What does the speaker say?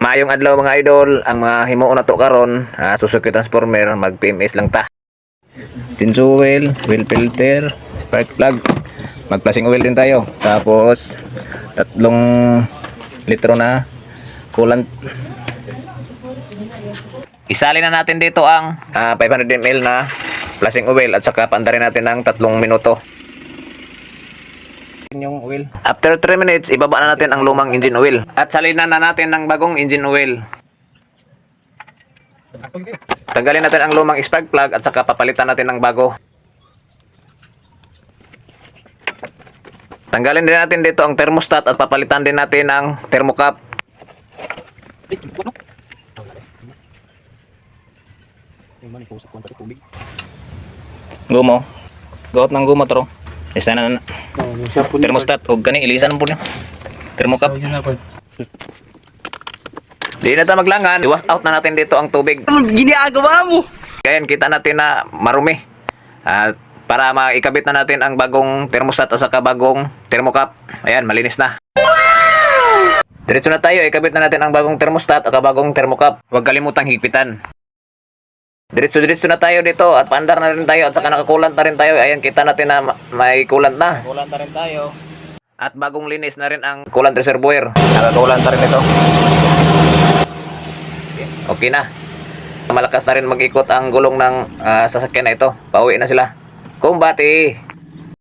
Maayong adlaw mga idol, ang mga himuon na to karon, Suzuki Transformer, mag PMS lang ta. Chinsu oil, oil filter, spark plug, mag flashing oil din tayo. Tapos 3 litro na coolant. Isali na natin dito ang 500 ml na flashing oil at saka paandarin natin ng 3 minuto. Yung oil. After 3 minutes, ibaba na natin ang lumang engine oil at salinan na natin ng bagong engine oil. Tanggalin natin ang lumang spark plug at saka papalitan natin ng bago. Tanggalin din natin dito ang thermostat at papalitan din natin ang thermocap. Gumo. Goot ng gumo tro. Isa na thermostat og kani ilisan po niyo. Thermocap. Di na ta maglangan, i-wash out na natin dito ang tubig. Ano ginagawa mo? Ngayon kita natin na marumi. At para maikabit na natin ang bagong thermostat at saka bagong thermocap. Ayan, malinis na. Diretso na tayo, ikabit na natin ang bagong thermostat at bagong thermocap. Huwag kalimutang higpitan. Diretso na tayo dito at paandar na rin tayo at saka nakakulant na rin tayo. Ayan, kita natin na may kulant na. Kulant na rin tayo. At bagong linis na rin ang coolant reservoir. Nakakulant na rin ito. Okay na. Malakas na rin mag-ikot ang gulong ng sasakyan na ito. Pauwi na sila. Kumbati!